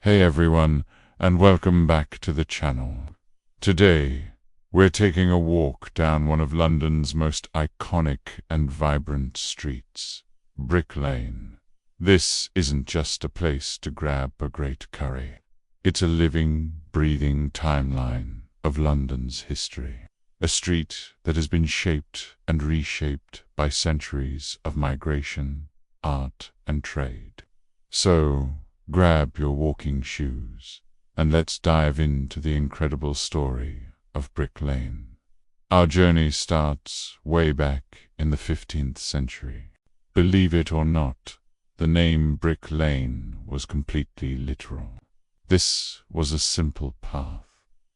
Hey everyone, and welcome back to the channel. Today, we're taking a walk down one of London's most iconic and vibrant streets, Brick Lane. This isn't just a place to grab a great curry. It's a living, breathing timeline of London's history. A street that has been shaped and reshaped by centuries of migration, art, and trade. So, grab your walking shoes, and let's dive into the incredible story of Brick Lane. Our journey starts way back in the 15th century. Believe it or not, the name Brick Lane was completely literal. This was a simple path,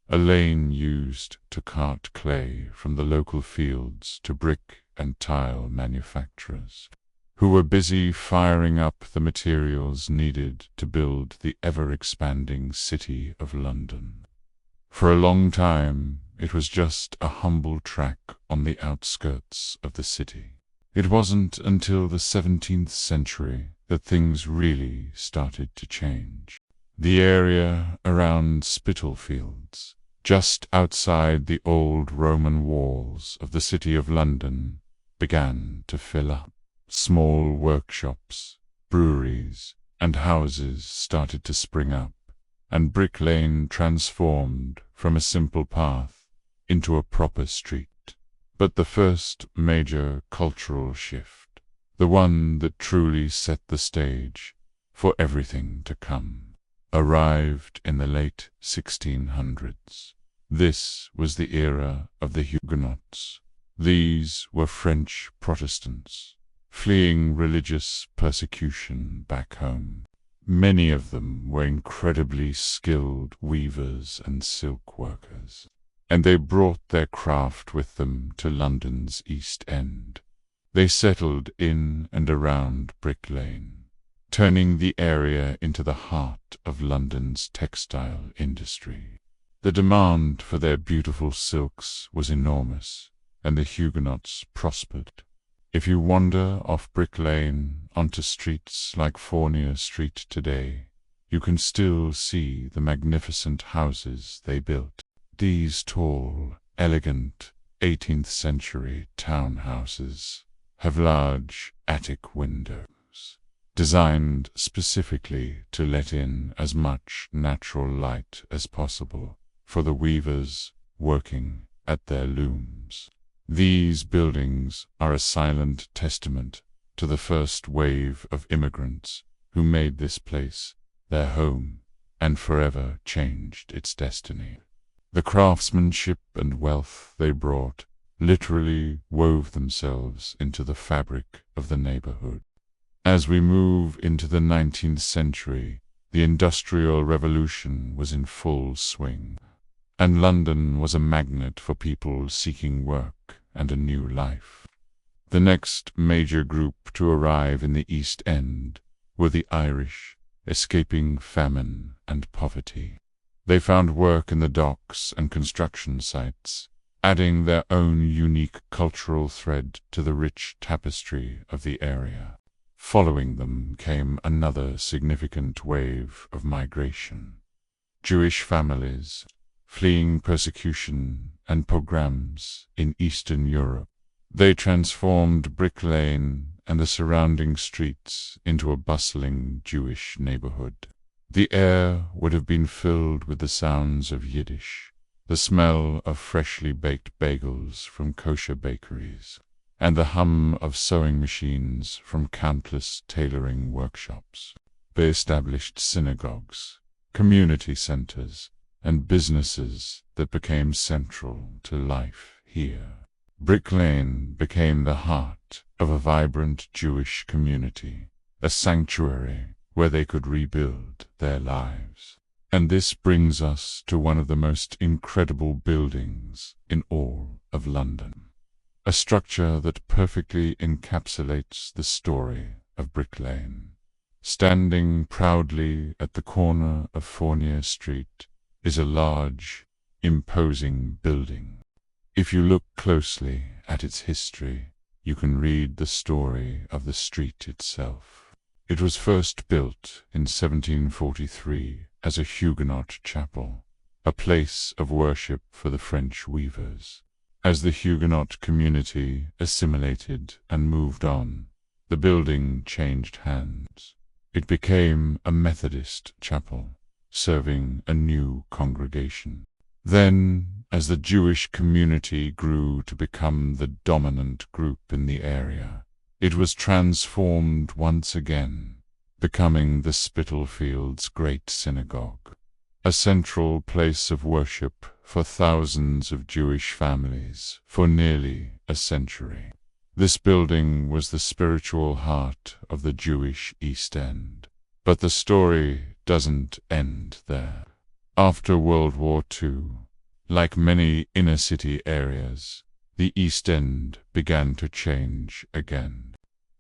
a lane used to cart clay from the local fields to brick and tile manufacturers, who were busy firing up the materials needed to build the ever-expanding city of London. For a long time, it was just a humble track on the outskirts of the city. It wasn't until the 17th century that things really started to change. The area around Spitalfields, just outside the old Roman walls of the City of London, began to fill up. Small workshops, breweries, and houses started to spring up, and Brick Lane transformed from a simple path into a proper street. But the first major cultural shift, the one that truly set the stage for everything to come, arrived in the late 1600s. This was the era of the Huguenots. These were French Protestants, fleeing religious persecution back home. Many of them were incredibly skilled weavers and silk workers, and they brought their craft with them to London's East End. They settled in and around Brick Lane, turning the area into the heart of London's textile industry. The demand for their beautiful silks was enormous, and the Huguenots prospered. If you wander off Brick Lane onto streets like Fournier Street today, you can still see the magnificent houses they built. These tall, elegant 18th century townhouses have large attic windows, designed specifically to let in as much natural light as possible for the weavers working at their looms. These buildings are a silent testament to the first wave of immigrants who made this place their home and forever changed its destiny. The craftsmanship and wealth they brought literally wove themselves into the fabric of the neighborhood. As we move into the 19th century, the Industrial Revolution was in full swing, and London was a magnet for people seeking work and a new life. The next major group to arrive in the East End were the Irish, escaping famine and poverty. They found work in the docks and construction sites, adding their own unique cultural thread to the rich tapestry of the area. Following them came another significant wave of migration. Jewish families, fleeing persecution and pogroms in Eastern Europe. They transformed Brick Lane and the surrounding streets into a bustling Jewish neighborhood. The air would have been filled with the sounds of Yiddish, the smell of freshly baked bagels from kosher bakeries, and the hum of sewing machines from countless tailoring workshops. They established synagogues, community centers, and businesses that became central to life here. Brick Lane became the heart of a vibrant Jewish community, a sanctuary where they could rebuild their lives. And this brings us to one of the most incredible buildings in all of London, a structure that perfectly encapsulates the story of Brick Lane. Standing proudly at the corner of Fournier Street is a large, imposing building. If you look closely at its history, you can read the story of the street itself. It was first built in 1743 as a Huguenot chapel, a place of worship for the French weavers. As the Huguenot community assimilated and moved on, the building changed hands. It became a Methodist chapel, serving a new congregation. Then, as the Jewish community grew to become the dominant group in the area, it was transformed once again, becoming the Spitalfields' great synagogue, a central place of worship for thousands of Jewish families for nearly a century. This building was the spiritual heart of the Jewish East End. But the story doesn't end there. After World War II, like many inner-city areas, the East End began to change again.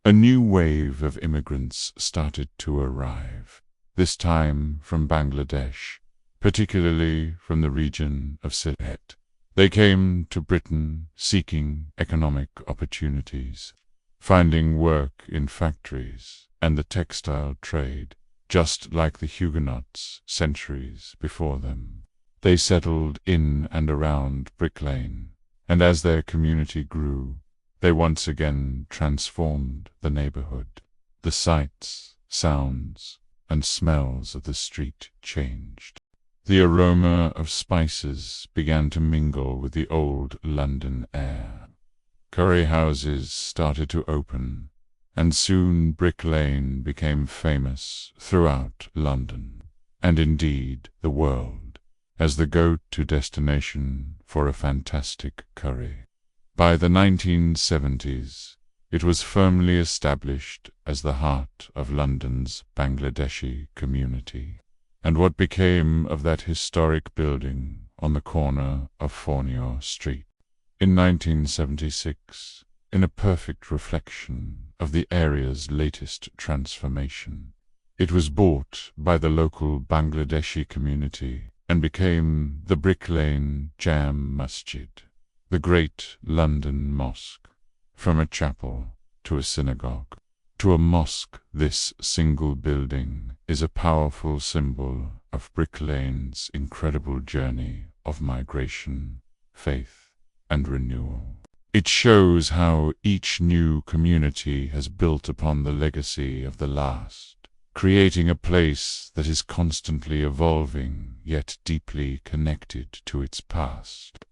A new wave of immigrants started to arrive, this time from Bangladesh, particularly from the region of Sylhet. They came to Britain seeking economic opportunities, finding work in factories and the textile trade, just like the Huguenots centuries before them. They settled in and around Brick Lane, and as their community grew, they once again transformed the neighborhood. The sights, sounds, and smells of the street changed. The aroma of spices began to mingle with the old London air. Curry houses started to open, and soon Brick Lane became famous throughout London, and indeed the world, as the go-to destination for a fantastic curry. By the 1970s, it was firmly established as the heart of London's Bangladeshi community. And what became of that historic building on the corner of Fournier Street? In 1976, in a perfect reflection of the area's latest transformation, it was bought by the local Bangladeshi community and became the Brick Lane Jam Masjid, the great London mosque. From a chapel to a synagogue to a mosque, this single building is a powerful symbol of Brick Lane's incredible journey of migration, faith, and renewal. It shows how each new community has built upon the legacy of the last, creating a place that is constantly evolving yet deeply connected to its past.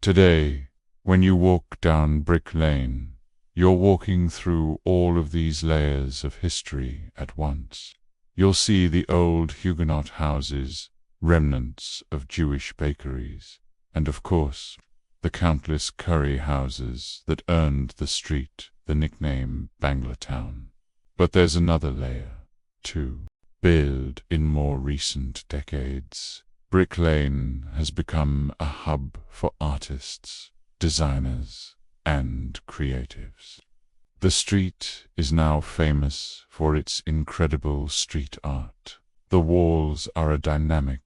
Today, when you walk down Brick Lane, you're walking through all of these layers of history at once. You'll see the old Huguenot houses, remnants of Jewish bakeries, and of course, the countless curry houses that earned the street the nickname Banglatown. But there's another layer, too. Built in more recent decades, Brick Lane has become a hub for artists, designers, and creatives. The street is now famous for its incredible street art. The walls are a dynamic,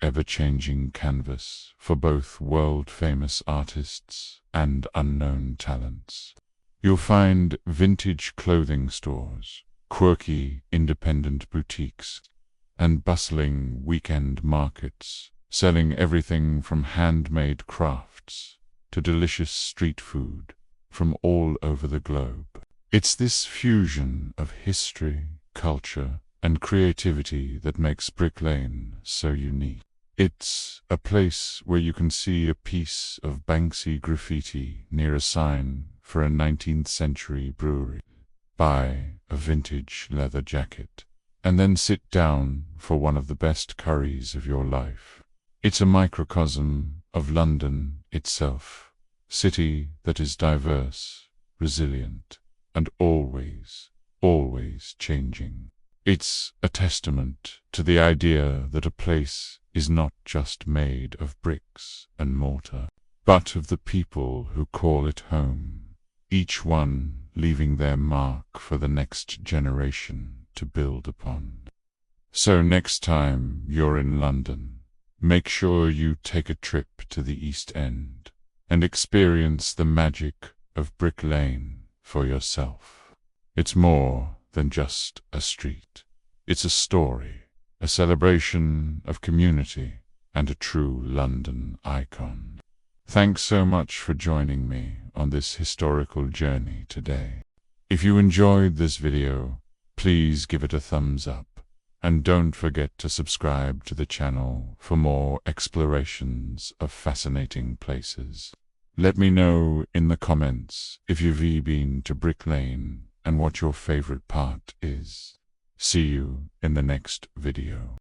ever-changing canvas for both world-famous artists and unknown talents. You'll find vintage clothing stores, quirky independent boutiques, and bustling weekend markets, selling everything from handmade crafts to delicious street food from all over the globe. It's this fusion of history, culture, and creativity that makes Brick Lane so unique. It's a place where you can see a piece of Banksy graffiti near a sign for a 19th century brewery, buy a vintage leather jacket, and then sit down for one of the best curries of your life. It's a microcosm of London itself, city that is diverse, resilient, and always changing. It's a testament to the idea that a place is not just made of bricks and mortar, but of the people who call it home, each one leaving their mark for the next generation to build upon. So next time you're in London, make sure you take a trip to the East End and experience the magic of Brick Lane for yourself. It's more than just a street. It's a story, a celebration of community, and a true London icon. Thanks so much for joining me on this historical journey today. If you enjoyed this video, please give it a thumbs up, and don't forget to subscribe to the channel for more explorations of fascinating places. Let me know in the comments if you've been to Brick Lane and what your favorite part is. See you in the next video.